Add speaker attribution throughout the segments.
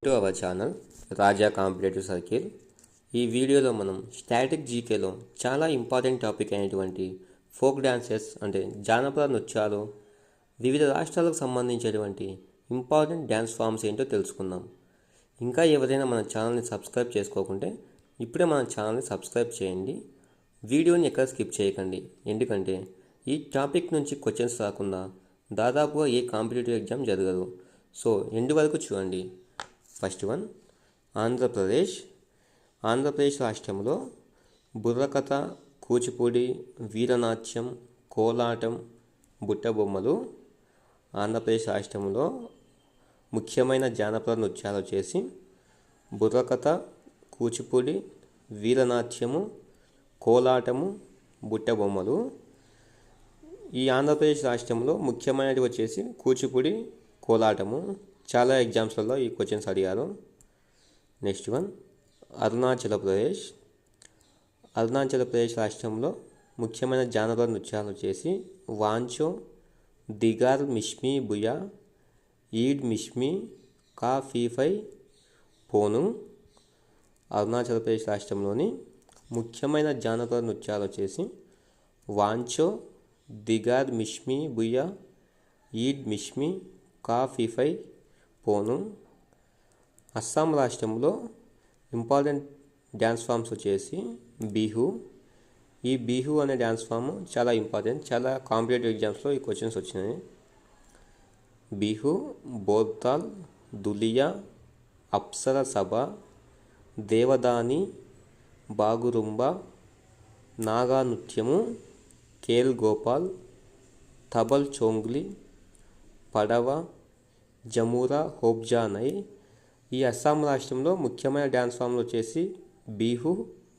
Speaker 1: To our channel Raja competitive circle. ఈ వీడియోలో మనం స్టాటిక్ జీకేలో చాలా ఇంపార్టెంట్ టాపిక్ అయినటువంటి ఫోక్ డాన్సెస్ అంటే జానపద నృత్యాలు, వివిధ రాష్ట్రాలకు సంబంధించినటువంటి ఇంపార్టెంట్ డ్యాన్స్ ఫామ్స్ ఏంటో తెలుసుకుందాం. ఇంకా ఎవరైనా మన ఛానల్ని సబ్స్క్రైబ్ చేసుకోకుంటే ఇప్పుడే మన ఛానల్ని సబ్స్క్రైబ్ చేయండి. వీడియోని ఎక్కడ స్కిప్ చేయకండి, ఎందుకంటే ఈ టాపిక్ నుంచి క్వశ్చన్స్ రాకుండా దాదాపుగా ఏ కాంపిటేటివ్ ఎగ్జామ్ జరగదు. సో ఎండ్ వరకు చూడండి. ఫస్ట్ వన్, ఆంధ్రప్రదేశ్ రాష్ట్రంలో బుర్రకథ, కూచిపూడి, వీరనాట్యం, కోలాటం, బుట్టబొమ్మలు ఆంధ్రప్రదేశ్ రాష్ట్రంలో ముఖ్యమైన జానపద నృత్యాలు వచ్చేసి బుర్రకథ, కూచిపూడి, వీరనాట్యము, కోలాటము, బుట్టబొమ్మలు. ఈ ఆంధ్రప్రదేశ్ రాష్ట్రంలో ముఖ్యమైనది వచ్చేసి కూచిపూడి, కోలాటము. చాలా ఎగ్జామ్స్లలో ఈ క్వశ్చన్స్ అడిగారు. నెక్స్ట్ వన్, అరుణాచల్ ప్రదేశ్ రాష్ట్రంలో ముఖ్యమైన జానపద నృత్యాలు వచ్చేసి వాంచో, దిగార్ మిష్మి బుయా, ఈడ్ మిష్మి కా ఫీఫై పోను. అరుణాచల్ ప్రదేశ్ రాష్ట్రంలోని ముఖ్యమైన జానపద నృత్యాలు వచ్చేసి వాంచో, దిగార్ మిష్మి బుయా, ఈడ్ మిష్మి కా ఫీఫై పోను. అస్సాం రాష్ట్రంలో ఇంపార్టెంట్ డ్యాన్స్ ఫామ్స్ వచ్చేసి బిహు. ఈ బిహు అనే డ్యాన్స్ ఫామ్ చాలా ఇంపార్టెంట్, చాలా కాంపిటేటివ్ ఎగ్జామ్స్లో ఈ క్వశ్చన్స్ వచ్చినాయి. బిహు, బోర్తాల్, దులియా, అప్సర సభ, దేవదాని, బాగురుంబ, నాగా నృత్యము, కేల్ గోపాల్, తబల్ చోంగ్లి, పడవ, జమూరా, హోబ్జానై. ఈ అస్సాం రాష్ట్రంలో ముఖ్యమైన డ్యాన్స్ ఫామ్లు వచ్చేసి బిహు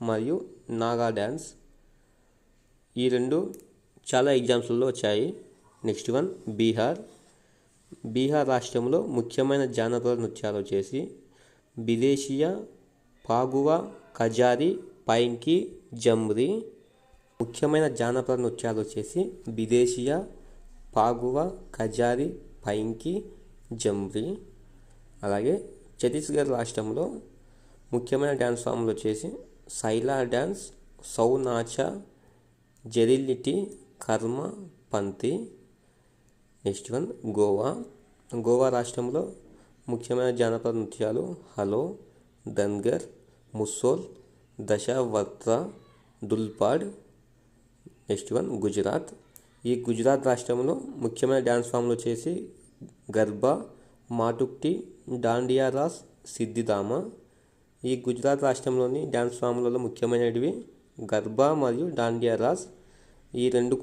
Speaker 1: మరియు నాగా డ్యాన్స్. ఈ రెండు చాలా ఎగ్జామ్స్లలో వచ్చాయి. నెక్స్ట్ వన్, బీహార్ రాష్ట్రంలో ముఖ్యమైన జానపద నృత్యాలు వచ్చేసి బిదేశియా, పాగువా, కజారి, పైంకి, జమ్రి. ముఖ్యమైన జానపద నృత్యాలు వచ్చేసి బిదేశియా, పాగువా, కజారి, పైంకి, జమ్రి. అలాగే ఛత్తీస్గఢ్ రాష్ట్రంలో ముఖ్యమైన డ్యాన్స్ ఫామ్లు వచ్చేసి సైలా డ్యాన్స్, సౌనాచా, జెరిలిటి, కర్మ, పంతి. నెక్స్ట్ వన్, గోవా రాష్ట్రంలో ముఖ్యమైన జానపద నృత్యాలు హలో, ధన్గర్, ముస్సోల్, దశావత్ర, దుల్పాడ్. నెక్స్ట్ వన్, ఈ గుజరాత్ రాష్ట్రంలో ముఖ్యమైన డ్యాన్స్ ఫామ్లు వచ్చేసి గర్బా, మాటుక్టి, డాండియా రాస్, సిద్ధిదామ. ఈ గుజరాత్ రాష్ట్రంలోని డ్యాన్స్ ఫామ్లలో ముఖ్యమైనవి గర్బా మరియు డాండియా రాస్. ఈ రెండు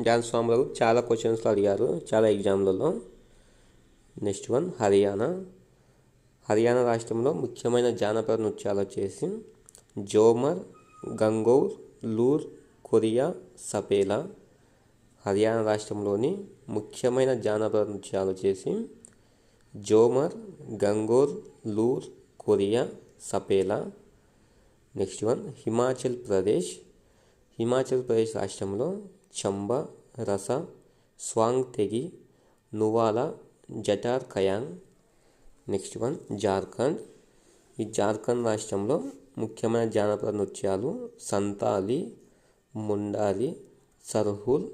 Speaker 1: డ్యాన్స్ ఫామ్లలో చాలా క్వశ్చన్స్లో అడిగారు చాలా ఎగ్జామ్లలో. నెక్స్ట్ వన్, హర్యానా రాష్ట్రంలో ముఖ్యమైన జానపద నృత్యాలు వచ్చేసి జోమర్, గంగౌర్, లూర్, కొరియా, సపేలా. హర్యానా రాష్ట్రంలోని ముఖ్యమైన జానపద నృత్యాలు వచ్చేసి జోమర్, గంగోర్, లూర్, కొరియా, సపేలా. నెక్స్ట్ వన్, హిమాచల్ ప్రదేశ్ రాష్ట్రంలో చంబా, రస, స్వాంగ్ తెగి, నువాలా, జటార్ ఖయాంగ్. నెక్స్ట్ వన్, ఈ జార్ఖండ్ రాష్ట్రంలో ముఖ్యమైన జానపద నృత్యాలు సంతాలి, ముండాలి, సర్హుల్,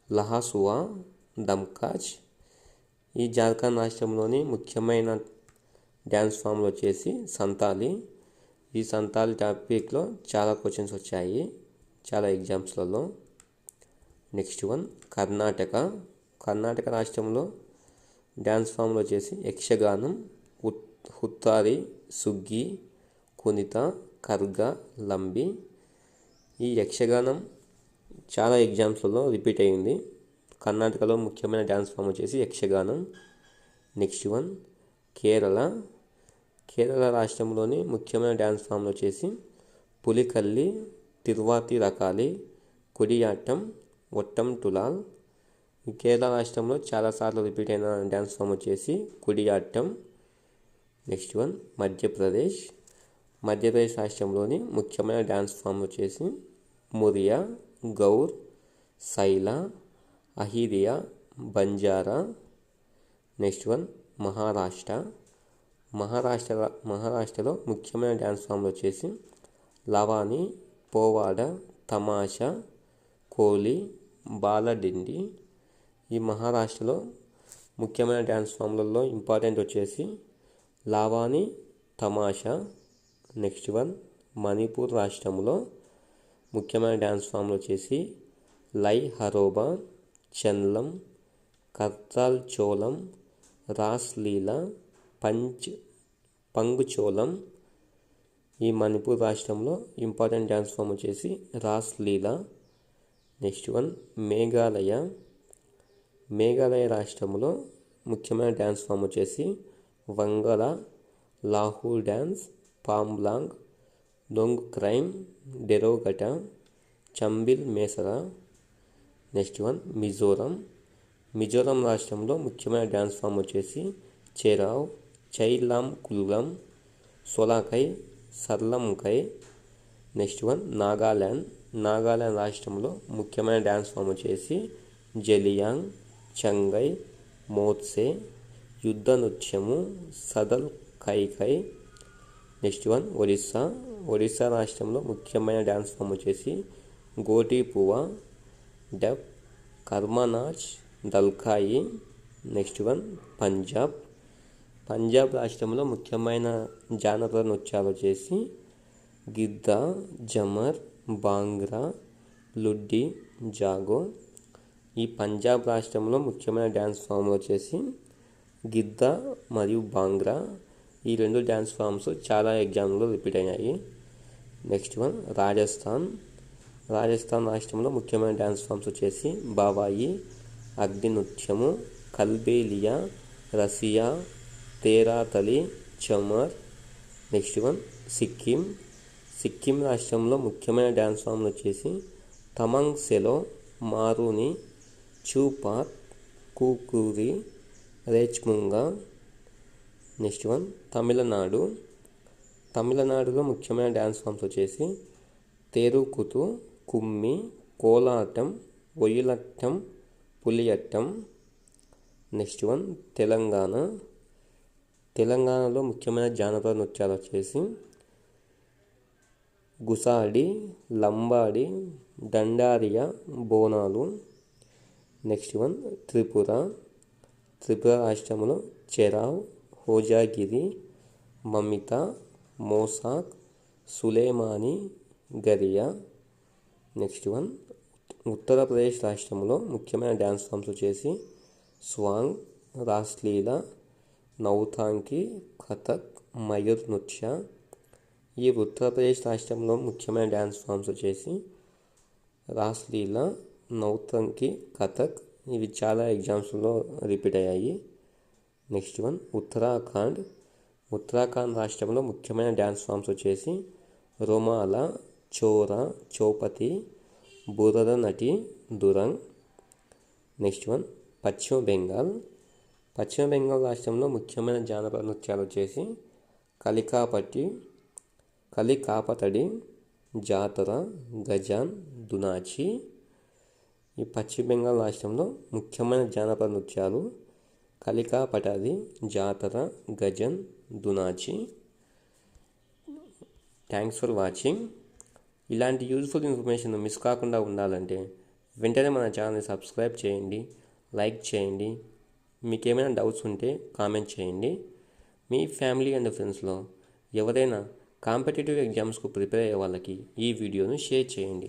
Speaker 1: లహాసువా, దమ్కాజ్. ఈ జార్ఖండ్ రాష్ట్రంలోని ముఖ్యమైన డ్యాన్స్ ఫామ్లు వచ్చేసి సంతాలి. ఈ సంతాలి టాపిక్లో చాలా క్వశ్చన్స్ వచ్చాయి చాలా ఎగ్జామ్స్లలో. నెక్స్ట్ వన్, కర్ణాటక రాష్ట్రంలో డ్యాన్స్ ఫామ్లు వచ్చేసి యక్షగానం, హుత్తారి, సుగ్గి, కునిత, కర్గ, లంబి. ఈ యక్షగానం చాలా ఎగ్జామ్స్లలో రిపీట్ అయ్యింది. కర్ణాటకలో ముఖ్యమైన డ్యాన్స్ ఫామ్ వచ్చేసి యక్షగానం. నెక్స్ట్ వన్, కేరళ రాష్ట్రంలోని ముఖ్యమైన డ్యాన్స్ ఫామ్లు వచ్చేసి పులికల్లి, తిరువాతి రకాలి, కుడియాట్టం, ఒట్టం టులాల్. కేరళ రాష్ట్రంలో చాలాసార్లు రిపీట్ అయిన డ్యాన్స్ ఫామ్ వచ్చేసి కుడియాట్టం. నెక్స్ట్ వన్, మధ్యప్రదేశ్ రాష్ట్రంలోని ముఖ్యమైన డ్యాన్స్ ఫామ్ వచ్చేసి మురియా, గౌర్, సైలా, అహిరియా, బంజారా. నెక్స్ట్ వన్, మహారాష్ట్ర మహారాష్ట్రలో ముఖ్యమైన డ్యాన్స్ ఫామ్లు వచ్చేసి లవాని, పోవాడ, తమాషా, కోలి, బాలడిండి. ఈ మహారాష్ట్రలో ముఖ్యమైన డ్యాన్స్ ఫామ్లలో ఇంపార్టెంట్ వచ్చేసి లావాని, తమాషా. నెక్స్ట్ వన్ మణిపూర్ రాష్ట్రంలో ముఖ్యమైన డ్యాన్స్ ఫామ్లు వచ్చేసి లై హరోబా, చెన్లం, కర్తాల్ చోలం, రాస్ లీలా, పంగుచోలం. ఈ మణిపూర్ రాష్ట్రంలో ఇంపార్టెంట్ డ్యాన్స్ ఫామ్ వచ్చేసి రాస్ లీలా. నెక్స్ట్ వన్ మేఘాలయ రాష్ట్రంలో ముఖ్యమైన డ్యాన్స్ ఫామ్ వచ్చేసి వంగల, లాహూ డ్యాన్స్, పాంబ్లాంగ్, దొంగ్ క్రైమ్, డెరోగట, చంబిల్ మేసరా. నెక్స్ట్ వన్ మిజోరం రాష్ట్రంలో ముఖ్యమైన డ్యాన్స్ ఫామ్ వచ్చేసి చెరావ్, చైలాం కుల్గం, సోలాకై, సర్లంకై. నెక్స్ట్ వన్ నాగాల్యాండ్ రాష్ట్రంలో ముఖ్యమైన డ్యాన్స్ ఫామ్ వచ్చేసి జలియాంగ్, చంగై, మోత్సే, యుద్ధ నృత్యము, సదల్ కైకై. నెక్స్ట్ వన్ ఒడిస్సా రాష్ట్రంలో ముఖ్యమైన డ్యాన్స్ ఫామ్ వచ్చేసి గోటీపువా, డబ్, కర్మనాచ్, దల్కాయి. నెక్స్ట్ వన్ పంజాబ్ రాష్ట్రంలో ముఖ్యమైన జానపద నృత్యాలు వచ్చేసి గిద్దా, జమర్, బాంగ్రా, లుడ్డి, జాగో. ఈ పంజాబ్ రాష్ట్రంలో ముఖ్యమైన డ్యాన్స్ ఫామ్లు వచ్చేసి గిద్దా మరియు బాంగ్రా. ఈ రెండు డ్యాన్స్ ఫామ్స్ చాలా ఎగ్జామ్లో రిపీట్ అయ్యాయి. నెక్స్ట్ వన్ రాజస్థాన్ రాష్ట్రంలో ముఖ్యమైన డ్యాన్స్ ఫామ్స్ వచ్చేసి బావాయి, అగ్ని నృత్యము, కల్బేలియా, రసియా, తేరాతలి, చమర్. నెక్స్ట్ వన్ సిక్కిం రాష్ట్రంలో ముఖ్యమైన డ్యాన్స్ ఫామ్లు వచ్చేసి తమంగ్ సెలో, మారుని, చూపాత్, కూకూరి, రేచ్ముంగా. నెక్స్ట్ వన్ తమిళనాడులో ముఖ్యమైన డ్యాన్స్ ఫామ్స్ వచ్చేసి తేరుకుతు, కుమ్మి, కోలాటం, ఒయిలట్టం, పులియట్టం. నెక్స్ట్ వన్ తెలంగాణలో ముఖ్యమైన జానపద నృత్యాలు వచ్చేసి గుసాడి, లంబాడి, దండారియా, బోనాలు. నెక్స్ట్ వన్ త్రిపుర రాష్ట్రంలో చెరావ్, హోజాగిరి, మమిత, మోసాక్, సులేమాని, గరియా. నెక్స్ట్ వన్ ఉత్తరప్రదేశ్ రాష్ట్రంలో ముఖ్యమైన డ్యాన్స్ ఫామ్స్ వచ్చేసి స్వాంగ్, రాస్లీలా, నౌతాంకి, కథక్, మయూర్ నృత్య. ఈ ఉత్తరప్రదేశ్ రాష్ట్రంలో ముఖ్యమైన డ్యాన్స్ ఫామ్స్ వచ్చేసి రాస్లీలా, నౌతంకి, కథక్. ఇవి చాలా ఎగ్జామ్స్లో రిపీట్ అయ్యాయి. నెక్స్ట్ వన్ ఉత్తరాఖండ్ రాష్ట్రంలో ముఖ్యమైన డ్యాన్స్ ఫామ్స్ వచ్చేసి రొమాల, చోరా, చౌపతి, బురద నటి, దురంగ్. నెక్స్ట్ వన్ పశ్చిమ బెంగాల్ రాష్ట్రంలో ముఖ్యమైన జానపద నృత్యాలు వచ్చేసి కలికాపతడి, జాతర, గజాన్, దునాచి. ఈ పశ్చిమ బెంగాల్ రాష్ట్రంలో ముఖ్యమైన జానపద నృత్యాలు కలికాపటది, జాతర, గజన్, దునాచి. Thanks for watching. ఇలాంటి యూజ్ఫుల్ ఇన్ఫర్మేషన్ మిస్ కాకుండా ఉండాలంటే వెంటనే మన ఛానల్ని సబ్స్క్రైబ్ చేయండి, లైక్ చేయండి. మీకు ఏమైనా డౌట్స్ ఉంటే కామెంట్ చేయండి. మీ ఫ్యామిలీ అండ్ ఫ్రెండ్స్లో ఎవరైనా కాంపిటేటివ్ ఎగ్జామ్స్కు ప్రిపేర్ అయ్యే వాళ్ళకి ఈ వీడియోను షేర్ చేయండి.